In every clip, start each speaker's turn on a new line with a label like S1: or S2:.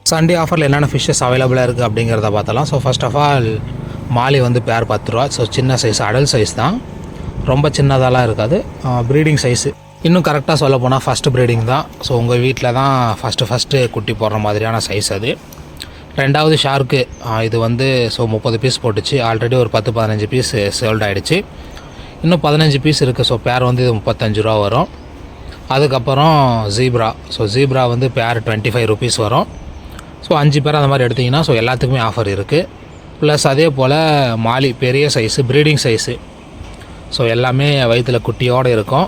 S1: Sunday ஆஃபரில் என்னென்ன fishes அவைலபிளாக இருக்குது அப்படிங்கிறத பார்த்தலாம். ஸோ ஃபர்ஸ்ட் ஆஃப் ஆல் மாலி வந்து பேர் 10 ரூபா. ஸோ சின்ன சைஸ், அடல் சைஸ் தான், ரொம்ப சின்னதாலாம் இருக்காது. ப்ரீடிங் சைஸு, இன்னும் கரெக்டாக சொல்ல போனால் ஃபஸ்ட்டு ப்ரீடிங் தான். ஸோ உங்கள் வீட்டில் தான் ஃபஸ்ட்டு குட்டி போடுற மாதிரியான சைஸ் அது. ரெண்டாவது ஷார்க்கு, இது வந்து ஸோ 30 பீஸ் போட்டுச்சு. ஆல்ரெடி ஒரு 10-15 பீஸ் சேல்ட் ஆகிடுச்சு. இன்னும் 15 பீஸ் இருக்குது. ஸோ பேர் வந்து இது 35 ரூபா வரும். அதுக்கப்புறம் ஜீப்ரா. ஸோ ஜீப்ரா வந்து பேர் 25 ருபீஸ் வரும். ஸோ 5 பேர் அந்த மாதிரி எடுத்திங்கன்னா ஸோ எல்லாத்துக்குமே ஆஃபர் இருக்குது. ப்ளஸ் அதே போல் மாலி பெரிய சைஸு, ப்ரீடிங் சைஸு, ஸோ எல்லாமே வயிற்றில் குட்டியோடு இருக்கும்.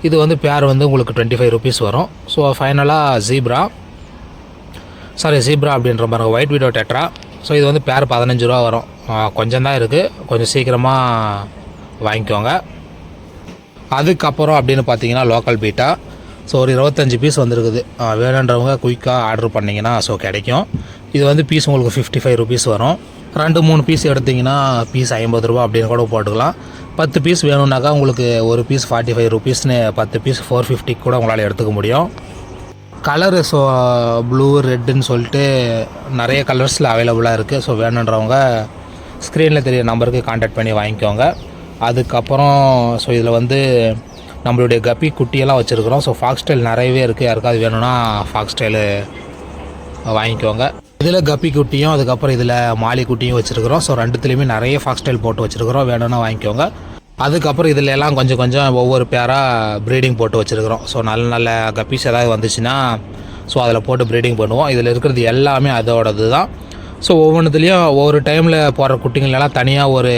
S1: இது வந்து பேர் வந்து உங்களுக்கு 25 ருபீஸ் வரும். ஸோ ஃபைனலாக ஜீப்ரா அப்படின்ற பாருங்க, ஒயிட் வீடோ டெட்ரா. ஸோ இது வந்து பேர் 15 ரூபா வரும். கொஞ்சம் தான் இருக்குது, கொஞ்சம் சீக்கிரமாக வாங்கிக்கோங்க. அதுக்கப்புறம் அப்படின்னு பார்த்தீங்கன்னா லோக்கல் பீட்டா. ஸோ ஒரு 25 பீஸ் வந்துருக்குது. வேணுன்றவங்க குயிக்காக ஆர்டர் பண்ணிங்கன்னா ஸோ கிடைக்கும். இது வந்து பீஸ் உங்களுக்கு 55 ருபீஸ் வரும். 2-3 பீஸ் எடுத்திங்கன்னா பீஸ் 50 ரூபா அப்படின்னு கூட போட்டுக்கலாம். 10 பீஸ் வேணும்னாக்கா உங்களுக்கு ஒரு பீஸ் 45 ருபீஸ்னு 10 பீஸ் 450 கூட உங்களால் எடுத்துக்க முடியும். கலரு ஸோ ப்ளூ, ரெட்டுன்னு சொல்லிட்டு நிறைய கலர்ஸில் அவைலபிளாக இருக்குது. ஸோ வேணுன்றவங்க ஸ்க்ரீனில் தெரிய நம்பருக்கு கான்டாக்ட் பண்ணி வாங்கிக்கோங்க. அதுக்கப்புறம் ஸோ இதில் வந்து நம்மளுடைய கப்பி குட்டியெல்லாம் வச்சுருக்குறோம். ஸோ ஃபாக்ஸ் ஸ்டைல் நிறையவே இருக்குது. யாருக்காவது வேணும்னா ஃபாக்ஸ் ஸ்டைலு வாங்கிக்கோங்க. இதில் கப்பி குட்டியும் அதுக்கப்புறம் இதில் மாலி குட்டியும் வச்சுருக்குறோம். ஸோ ரெண்டுத்துலேயுமே நிறைய ஃபாக்ஸ் ஸ்டைல் போட்டு வச்சுருக்குறோம். வேணும்னா வாங்கிக்கோங்க. அதுக்கப்புறம் இதில் எல்லாம் கொஞ்சம் கொஞ்சம் ஒவ்வொரு பேராக ப்ரீடிங் போட்டு வச்சுருக்குறோம். ஸோ நல்ல கப்பீஸ் ஏதாவது வந்துச்சுன்னா ஸோ அதில் போட்டு ப்ரீடிங் பண்ணுவோம். இதில் இருக்கிறது எல்லாமே அதோடது தான். ஸோ ஒவ்வொன்றுத்துலேயும் ஒவ்வொரு டைமில் போடுற குட்டிங்களெல்லாம் தனியாக ஒரு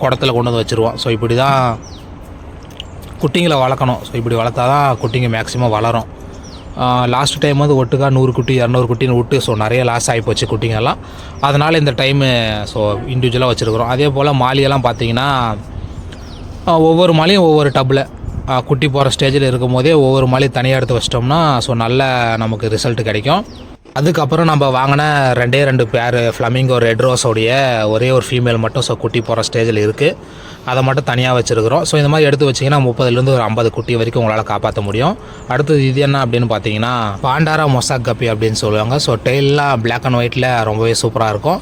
S1: குடத்தில் கொண்டு வந்து வச்சுருவோம். ஸோ இப்படி தான் குட்டிங்களை வளர்க்கணும். ஸோ இப்படி வளர்த்தா தான் குட்டிங்க மேக்ஸிமம் வளரும். லாஸ்ட் டைம் வந்து ஒட்டுக்கா 100 குட்டி 200 குட்டின்னு விட்டு ஸோ நிறைய லாஸ் ஆகிப்போச்சு குட்டிங்கெல்லாம். அதனால் இந்த டைமு ஸோ இண்டிவிஜுவலாக வச்சுருக்குறோம். அதே போல் மாலியெல்லாம் பார்த்தீங்கன்னா ஒவ்வொரு மாலியும் ஒவ்வொரு டப்பில் குட்டி போகிற ஸ்டேஜில் இருக்கும் போதே ஒவ்வொரு மாலியும் தனியாக எடுத்து வச்சிட்டோம்னா ஸோ நல்ல நமக்கு ரிசல்ட் கிடைக்கும். அதுக்கப்புறம் நம்ம வாங்கின 2 பேர் ஃப்ளமிங்கோ ரெட் ரோஸோடைய ஒரே ஒரு ஃபீமேல் மட்டும் ஸோ குட்டி போகிற ஸ்டேஜில் இருக்குது. அதை மட்டும் தனியாக வச்சுருக்குறோம். ஸோ இந்த மாதிரி எடுத்து வச்சிங்கன்னா 30லேருந்து ஒரு 50 குட்டி வரைக்கும் உங்களால் காப்பாற்ற முடியும். அடுத்தது இது என்ன அப்படின்னு பார்த்தீங்கன்னா பாண்டாரா மொசாக் கப்பி அப்படின்னு சொல்லுவாங்க. ஸோ டெய்லாம் பிளாக் அண்ட் ஒயிட்டில் ரொம்பவே சூப்பராக இருக்கும்.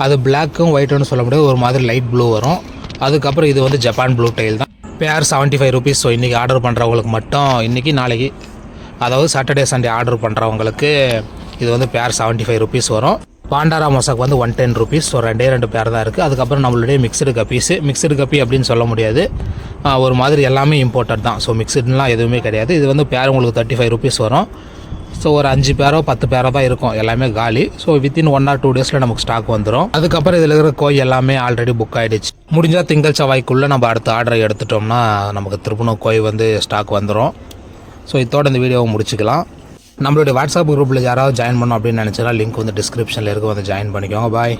S1: அது பிளாக்கும் ஒயிட்டுன்னு சொல்ல முடியாது, ஒரு மாதிரி லைட் ப்ளூ வரும். அதுக்கப்புறம் இது வந்து ஜப்பான் ப்ளூ டெயில் தான். பேர் 75 ருபீஸ். ஸோ இன்றைக்கி ஆர்டர் பண்ணுறவங்களுக்கு மட்டும் இன்றைக்கி நாளைக்கு, அதாவது சாட்டர்டே சண்டே ஆர்டர் பண்ணுறவங்களுக்கு இது வந்து பேர் 75 ருபீஸ் வரும். பாண்டாரா மொசாக் வந்து 110 ருபீஸ். ஸோ 2 பேர் தான் இருக்குது. அதுக்கப்புறம் நம்மளுடைய மிக்சடு கப்பி அப்படின்னு சொல்ல முடியாது, ஒரு மாதிரி எல்லாமே இம்போர்ட்டட் தான். ஸோ மிக்சடுலாம் எதுவுமே கிடையாது. இது வந்து பேர் உங்களுக்கு 35 ருபீஸ் வரும். ஸோ ஒரு 5 பேரோ 10 பேரோ தான் இருக்கும், எல்லாமே காலி. ஸோ வித்தின் 1 or 2 டேஸில் நமக்கு ஸ்டாக் வந்துடும். அதுக்கப்புறம் இதில் இருக்கிற கோய் எல்லாமே ஆல்ரெடி புக் ஆகிடுச்சு. முடிஞ்சால் திங்கள் செவ்வாய்க்குள்ளே நம்ம அடுத்த ஆர்டரை எடுத்துட்டோம்னா நமக்கு திருப்பணும் கோய் வந்து ஸ்டாக் வந்துடும். ஸோ இதோட இந்த வீடியோவை முடிச்சுக்கலாம். நம்மளுடைய வாட்ஸ்அப் குரூப்பில் யாராவது ஜாயின் பண்ணணும் அப்படின்னு நினச்சா லிங்க் வந்து டிஸ்கிரிப்ஷனில் இருக்க, வந்து ஜாயின் பண்ணிக்கோங்க. பாய்.